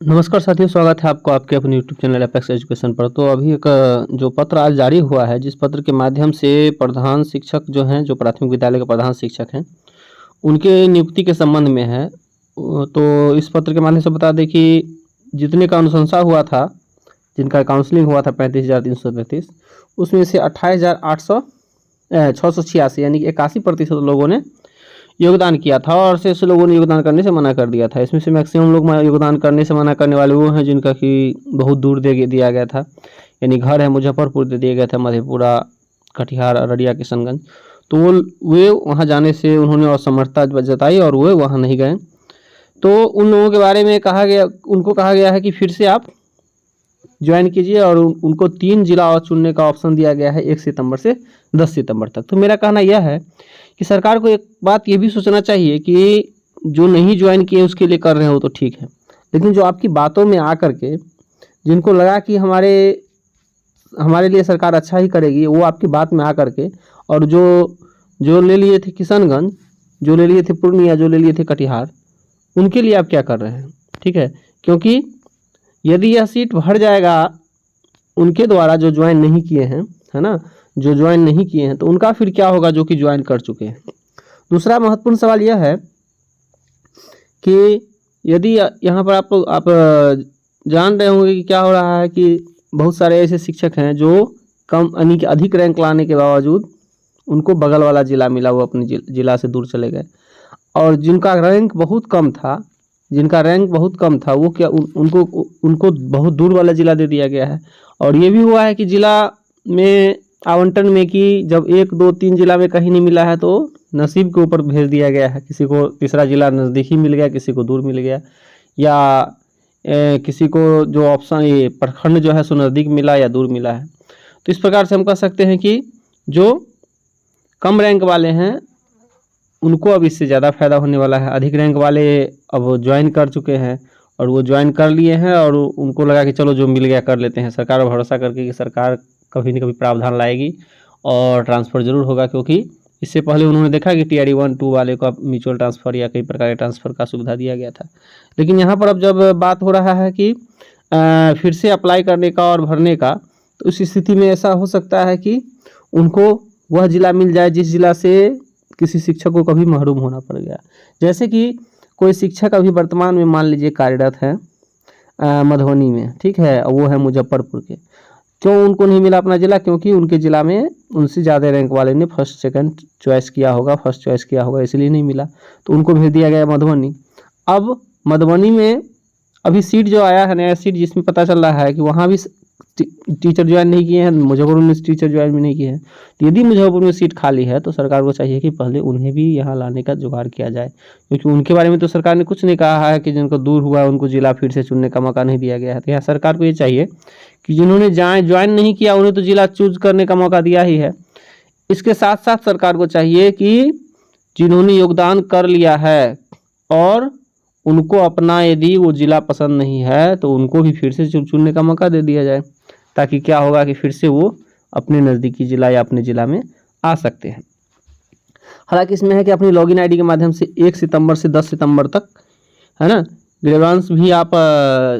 नमस्कार साथियों, स्वागत है आपको आपके अपने यूट्यूब चैनल एपेक्स एजुकेशन पर। तो अभी एक जो पत्र आज जारी हुआ है, जिस पत्र के माध्यम से प्रधान शिक्षक जो हैं, जो प्राथमिक विद्यालय के प्रधान शिक्षक हैं, उनके नियुक्ति के संबंध में है। तो इस पत्र के माध्यम से बता दें कि जितने का अनुशंसा हुआ था, जिनका काउंसलिंग हुआ था 35,333, उसमें से 28,686 यानी कि 81% लोगों ने योगदान किया था और शेष लोगों ने योगदान करने से मना कर दिया था। इसमें से मैक्सिमम लोग योगदान करने से मना करने वाले वो हैं जिनका कि बहुत दूर दे दिया गया था, यानी घर है मुजफ्फरपुर दे दिया गया था, मधेपुरा, कटिहार, अररिया, किशनगंज। तो वे वहाँ जाने से उन्होंने असमर्थता जताई और वे वहाँ नहीं गए। तो उन लोगों के बारे में उनको कहा गया है कि फिर से आप ज्वाइन कीजिए और उनको 3 जिला और चुनने का ऑप्शन दिया गया है 1 सितंबर से 10 सितंबर तक। तो मेरा कहना यह है कि सरकार को एक बात ये भी सोचना चाहिए कि जो नहीं ज्वाइन किए उसके लिए कर रहे हो तो ठीक है, लेकिन जो आपकी बातों में आकर के जिनको लगा कि हमारे लिए सरकार अच्छा ही करेगी, वो आपकी बात में आकर के और जो ले लिए थे किशनगंज, जो ले लिए थे पूर्णिया, जो ले लिए थे कटिहार, उनके लिए आप क्या कर रहे हैं? ठीक है, क्योंकि यदि यह सीट भर जाएगा उनके द्वारा जो ज्वाइन नहीं किए हैं, है ना, जो ज्वाइन नहीं किए हैं, तो उनका फिर क्या होगा जो कि ज्वाइन कर चुके हैं। दूसरा महत्वपूर्ण सवाल यह है कि यदि यहाँ पर आप जान रहे होंगे कि क्या हो रहा है कि बहुत सारे ऐसे शिक्षक हैं जो कम यानी कि अधिक रैंक लाने के बावजूद उनको बगल वाला जिला मिला, वो अपने जिला से दूर चले गए, और जिनका रैंक बहुत कम था वो क्या उनको बहुत दूर वाला जिला दे दिया गया है। और ये भी हुआ है कि जिला में आवंटन में कि जब 1, 2, 3 जिला में कहीं नहीं मिला है तो नसीब के ऊपर भेज दिया गया है। किसी को तीसरा जिला नज़दीकी मिल गया, किसी को दूर मिल गया, या किसी को जो ऑप्शन ये प्रखंड जो है सो नज़दीक मिला या दूर मिला है। तो इस प्रकार से हम कह सकते हैं कि जो कम रैंक वाले हैं उनको अब इससे ज़्यादा फायदा होने वाला है। अधिक रैंक वाले अब ज्वाइन कर चुके हैं और वो ज्वाइन कर लिए हैं और उनको लगा कि चलो जो मिल गया कर लेते हैं। सरकार पर भरोसा करके कि सरकार कभी न कभी प्रावधान लाएगी और ट्रांसफ़र जरूर होगा, क्योंकि इससे पहले उन्होंने देखा कि TRE 1, 2 वाले को म्यूचुअल ट्रांसफ़र या कई प्रकार के ट्रांसफ़र का सुविधा दिया गया था। लेकिन यहाँ पर अब जब बात हो रहा है कि फिर से अप्लाई करने का और भरने का, तो इस स्थिति में ऐसा हो सकता है कि उनको वह जिला मिल जाए जिस जिला से किसी शिक्षक को कभी महरूम होना पड़ गया। जैसे कि कोई शिक्षक अभी वर्तमान में मान लीजिए कार्यरत है मधुबनी में, ठीक है, वो है मुजफ्फरपुर के। क्यों उनको नहीं मिला अपना जिला? क्योंकि उनके ज़िला में उनसे ज़्यादा रैंक वाले ने फर्स्ट चॉइस किया होगा, इसलिए नहीं मिला, तो उनको भेज दिया गया मधुबनी। अब मधुबनी में अभी सीट जो आया है, नया सीट, जिसमें पता चल रहा है कि वहाँ भी टीचर ज्वाइन नहीं किए हैं, मुजफ्फरपुर में टीचर ज्वाइन भी नहीं किए हैं। तो यदि मुजफ्फरपुर में सीट खाली है तो सरकार को चाहिए कि पहले उन्हें भी यहाँ लाने का जुगाड़ किया जाए, क्योंकि उनके बारे में तो सरकार ने कुछ नहीं कहा है कि जिनको दूर हुआ है उनको जिला फिर से चुनने का मौका नहीं दिया गया है। तो यहाँ सरकार को ये चाहिए कि जिन्होंने ज्वाइन नहीं किया उन्हें तो जिला चूज करने का मौका दिया ही है। इसके साथ साथ सरकार को चाहिए कि जिन्होंने योगदान कर लिया है और उनको अपना यदि वो जिला पसंद नहीं है तो उनको भी फिर से चुनने का मौका दे दिया जाए, ताकि क्या होगा कि फिर से वो अपने नज़दीकी जिला या अपने ज़िला में आ सकते हैं। हालांकि इसमें है कि अपनी लॉगिन आईडी के माध्यम से 1 सितंबर से 10 सितंबर तक, है ना, ग्रीवेंस भी आप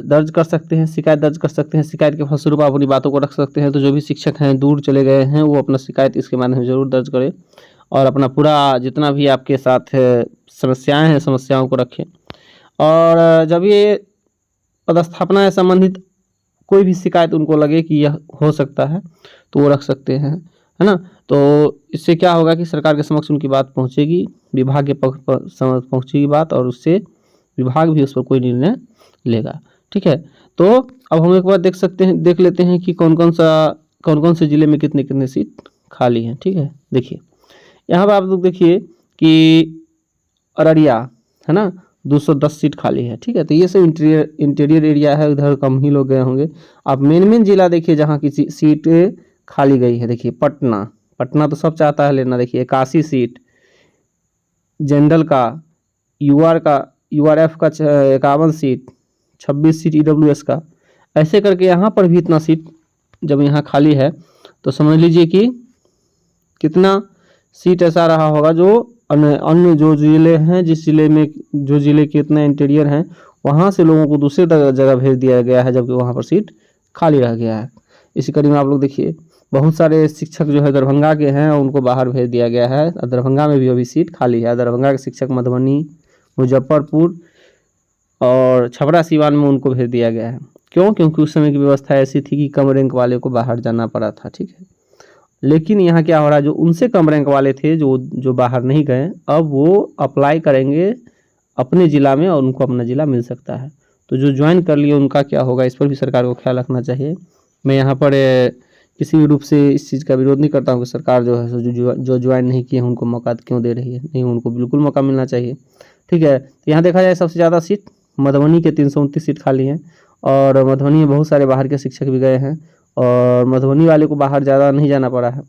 दर्ज कर सकते हैं, शिकायत दर्ज कर सकते हैं। शिकायत के फलस्वरूप आप अपनी बातों को रख सकते हैं। तो जो भी शिक्षक हैं दूर चले गए हैं वो अपना शिकायत इसके माध्यम से ज़रूर दर्ज करें और अपना पूरा जितना भी आपके साथ समस्याएँ हैं समस्याओं को रखें। और जब ये पदस्थापना है संबंधित कोई भी शिकायत उनको लगे कि यह हो सकता है तो वो रख सकते हैं, है ना। तो इससे क्या होगा कि सरकार के समक्ष उनकी बात पहुंचेगी, विभाग के पक्ष पर पहुंचेगी बात, और उससे विभाग भी उस पर कोई निर्णय लेगा। ठीक है, तो अब हम एक बार देख लेते हैं कि कौन कौन से ज़िले में कितने कितने सीट खाली हैं। ठीक है, देखिए यहाँ पर आप लोग देखिए कि अररिया, है ना, 210 सीट खाली है। ठीक है, तो ये सब इंटीरियर एरिया है, उधर कम ही लोग गए होंगे। अब मेन जिला देखिए जहाँ की सीट खाली गई है, देखिए पटना तो सब चाहता है लेना। देखिए 81 सीट जनरल का, URF का 51 सीट, 26 सीट EWS का, ऐसे करके यहाँ पर भी इतना सीट जब यहाँ खाली है तो समझ लीजिए कि कितना सीट ऐसा रहा होगा जो अन्य जो ज़िले हैं, जिस ज़िले में जो ज़िले के इतने इंटीरियर हैं वहाँ से लोगों को दूसरे जगह भेज दिया गया है, जबकि वहाँ पर सीट खाली रह गया है। इसी कड़ी में आप लोग देखिए बहुत सारे शिक्षक जो है दरभंगा के हैं उनको बाहर भेज दिया गया है। दरभंगा में भी अभी सीट खाली है। दरभंगा के शिक्षक मधुबनी, मुजफ्फरपुर और छपरा सीवान में उनको भेज दिया गया है। क्यों? क्योंकि उस समय की व्यवस्था ऐसी थी कि कम रैंक वाले को बाहर जाना पड़ा था, ठीक है। लेकिन यहाँ क्या हो रहा है, जो उनसे कम रैंक वाले थे जो बाहर नहीं गए, अब वो अप्लाई करेंगे अपने ज़िला में और उनको अपना ज़िला मिल सकता है। तो जो ज्वाइन कर लिए उनका क्या होगा, इस पर भी सरकार को ख्याल रखना चाहिए। मैं यहाँ पर किसी भी रूप से इस चीज़ का विरोध नहीं करता हूँ कि सरकार जो है जो ज्वाइन नहीं किए हैं उनको मौका क्यों दे रही है। नहीं, उनको बिल्कुल मौका मिलना चाहिए, ठीक है। तो यहाँ देखा जाए सबसे ज़्यादा सीट मधुबनी के 329 सीट खाली हैं और मधुबनी में बहुत सारे बाहर के शिक्षक भी गए हैं और मधुबनी वाले को बाहर ज़्यादा नहीं जाना पड़ा है,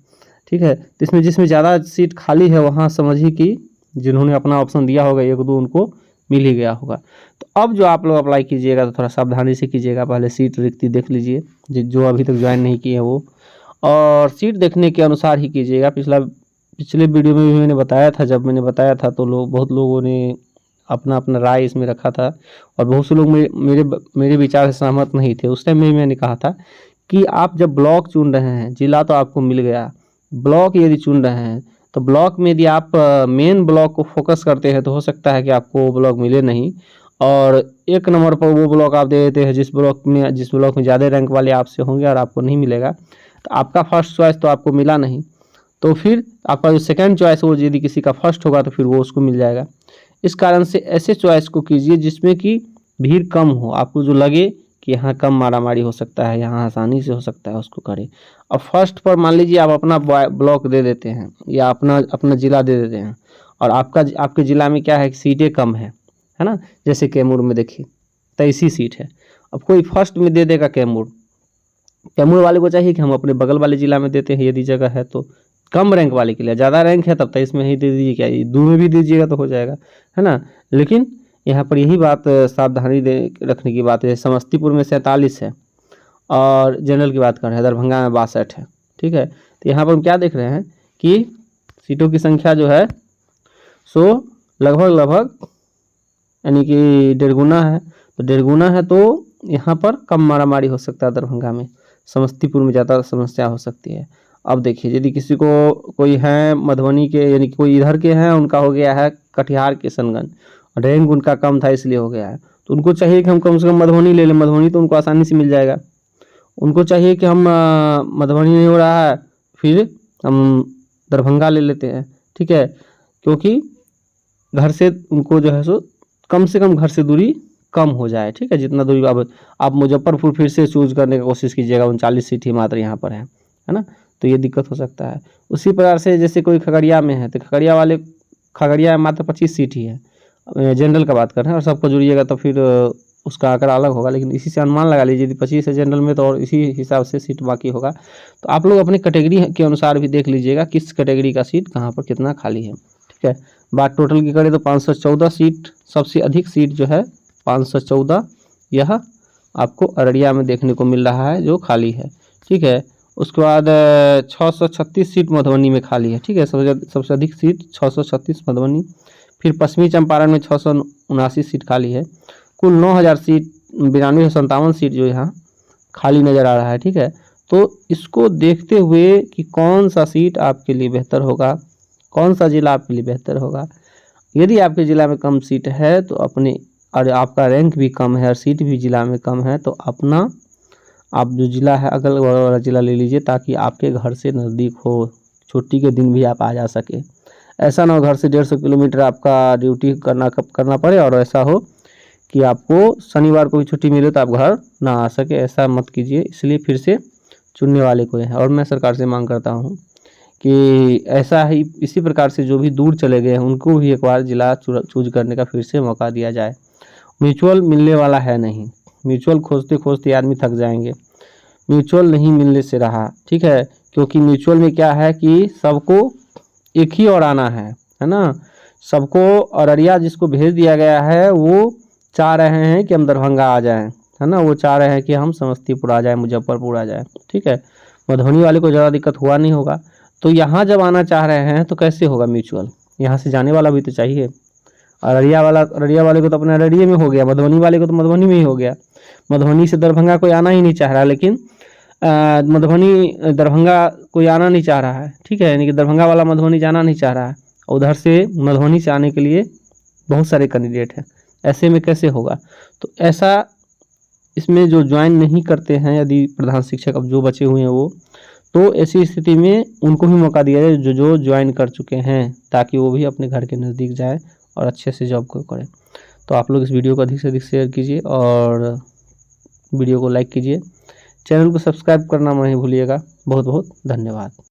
ठीक है। तो इसमें जिसमें ज़्यादा सीट खाली है वहाँ समझिए कि जिन्होंने अपना ऑप्शन दिया होगा 1-2 उनको मिल ही गया होगा। तो अब जो आप लोग अप्लाई कीजिएगा तो थोड़ा सावधानी से कीजिएगा। पहले सीट रिक्ति देख लीजिए, जो अभी तक ज्वाइन नहीं किए हैं वो, और सीट देखने के अनुसार ही कीजिएगा। पिछले वीडियो में भी मैंने बताया था, जब मैंने बताया था तो बहुत लोगों ने अपना अपना राय इसमें रखा था और बहुत से लोग मेरे विचार से सहमत नहीं थे। उस टाइम में मैंने कहा था कि आप जब ब्लॉक चुन रहे हैं, जिला तो आपको मिल गया, ब्लॉक यदि चुन रहे हैं तो ब्लॉक में यदि आप मेन ब्लॉक को फोकस करते हैं तो हो सकता है कि आपको वो ब्लॉक मिले नहीं, और 1 नंबर पर वो ब्लॉक आप दे देते हैं जिस ब्लॉक में ज़्यादा रैंक वाले आपसे होंगे और आपको नहीं मिलेगा, तो आपका फर्स्ट चॉइस तो आपको मिला नहीं, तो फिर आपका जो सेकंड चॉइस हो यदि किसी का फर्स्ट होगा तो फिर वो उसको मिल जाएगा। इस कारण से ऐसे चॉइस को कीजिए जिसमें कि भीड़ कम हो, आपको जो लगे कि यहाँ कम मारामारी हो सकता है, यहाँ आसानी से हो सकता है, उसको करें। अब फर्स्ट पर मान लीजिए आप अपना ब्लॉक दे देते हैं या अपना ज़िला दे देते हैं और आपके ज़िला में क्या है कि सीटें कम है ना। जैसे कैमूर में देखिए 23 सीट है। अब कोई फर्स्ट में दे देगा कैमूर वाले को चाहिए कि हम अपने बगल वाले ज़िला में देते हैं यदि जगह है तो, कम रैंक वाले के लिए। ज़्यादा रैंक है तब 23 में ही दे दीजिए, क्या 2 में भी दीजिएगा तो हो जाएगा, है ना। लेकिन यहाँ पर यही बात सावधानी रखने की बात है। समस्तीपुर में 47 है और जनरल की बात कर रहे हैं, दरभंगा में 62 है, ठीक है। तो यहाँ पर हम क्या देख रहे हैं कि सीटों की संख्या जो है सो लगभग यानी कि 1.5 गुना है। तो 1.5 गुना है तो यहाँ पर कम मारामारी हो सकता है दरभंगा में, समस्तीपुर में ज़्यादा समस्या हो सकती है। अब देखिए यदि किसी को कोई है मधुबनी के यानी कि कोई इधर के हैं, उनका हो गया है कटिहार किशनगंज, रैंक उनका कम था इसलिए हो गया है, तो उनको चाहिए कि हम कम से कम मधुबनी ले लें। मधुबनी तो उनको आसानी से मिल जाएगा। उनको चाहिए कि हम मधुबनी नहीं हो रहा है फिर हम दरभंगा ले लेते हैं, ठीक है। क्योंकि घर से उनको जो है सो कम से कम घर से दूरी कम हो जाए, ठीक है। जितना दूरी आप मुजफ्फरपुर फिर से चूज करने की कोशिश कीजिएगा, 39 सीट ही मात्र यहाँ पर है ना, तो ये दिक्कत हो सकता है। उसी प्रकार से जैसे कोई खगड़िया में है तो खगड़िया में मात्र 25 सीट ही है, जनरल का बात कर रहे हैं, और सबको जुड़िएगा तो फिर उसका आंकड़ा अलग होगा। लेकिन इसी से अनुमान लगा लीजिए यदि 25 है जनरल में तो और इसी हिसाब से सीट बाकी होगा। तो आप लोग अपनी कैटेगरी के अनुसार भी देख लीजिएगा किस कैटेगरी का सीट कहाँ पर कितना खाली है, ठीक है। बात टोटल की करें तो 514 सीट, सबसे अधिक सीट जो है 514 यह आपको अररिया में देखने को मिल रहा है जो खाली है, ठीक है। उसके बाद 636 सीट मधुबनी में खाली है, ठीक है। सबसे अधिक सीट 636 मधुबनी। फिर पश्चिमी चंपारण में 679 सीट खाली है। कुल 9000 सीट 9257 सीट जो यहाँ खाली नज़र आ रहा है, ठीक है। तो इसको देखते हुए कि कौन सा सीट आपके लिए बेहतर होगा, कौन सा ज़िला आपके लिए बेहतर होगा। यदि आपके ज़िला में कम सीट है तो और आपका रैंक भी कम है और सीट भी ज़िला में कम है तो आप जो ज़िला है अगल बगल वाला ज़िला ले लीजिए ताकि आपके घर से नज़दीक हो, छुट्टी के दिन भी आप आ जा सके। ऐसा ना हो घर से 150 किलोमीटर आपका ड्यूटी करना पड़े और ऐसा हो कि आपको शनिवार को भी छुट्टी मिले तो आप घर ना आ सके, ऐसा मत कीजिए। इसलिए फिर से चुनने वाले को है और मैं सरकार से मांग करता हूँ कि ऐसा ही इसी प्रकार से जो भी दूर चले गए हैं उनको भी एक बार ज़िला चूज करने का फिर से मौका दिया जाए। म्यूचुअल मिलने वाला है नहीं, म्यूचुअल खोजते खोजते आदमी थक जाएंगे, म्यूचुअल नहीं मिलने से रहा, ठीक है। क्योंकि म्यूचुअल में क्या है कि सबको एक ही और आना है ना। सबको अररिया जिसको भेज दिया गया है वो चाह रहे हैं कि हम दरभंगा आ जाएं, है ना। वो चाह रहे हैं कि हम समस्तीपुर आ जाएं, मुजफ्फरपुर आ जाएं, ठीक है। मधुबनी वाले को ज़्यादा दिक्कत हुआ नहीं होगा। तो यहाँ जब आना चाह रहे हैं तो कैसे होगा म्यूचुअल, यहाँ से जाने वाला भी तो चाहिए। और अररिया वाले को तो अपने अररिया में हो गया, मधुबनी वाले को तो मधुबनी में ही हो गया। मधुबनी से दरभंगा कोई आना ही नहीं चाह रहा, लेकिन मधुबनी दरभंगा कोई आना नहीं चाह रहा है, ठीक है, यानी कि दरभंगा वाला मधुबनी जाना नहीं चाह रहा है। उधर से मधुबनी से आने के लिए बहुत सारे कैंडिडेट हैं, ऐसे में कैसे होगा? तो ऐसा इसमें जो ज्वाइन नहीं करते हैं, यदि प्रधान शिक्षक अब जो बचे हुए हैं वो, तो ऐसी स्थिति में उनको भी मौका दिया जाए जो ज्वाइन कर चुके हैं, ताकि वो भी अपने घर के नज़दीक जाए और अच्छे से जॉब को करें। तो आप लोग इस वीडियो को अधिक से अधिक शेयर कीजिए और वीडियो को लाइक कीजिए, चैनल को सब्सक्राइब करना नहीं भूलिएगा। बहुत बहुत धन्यवाद।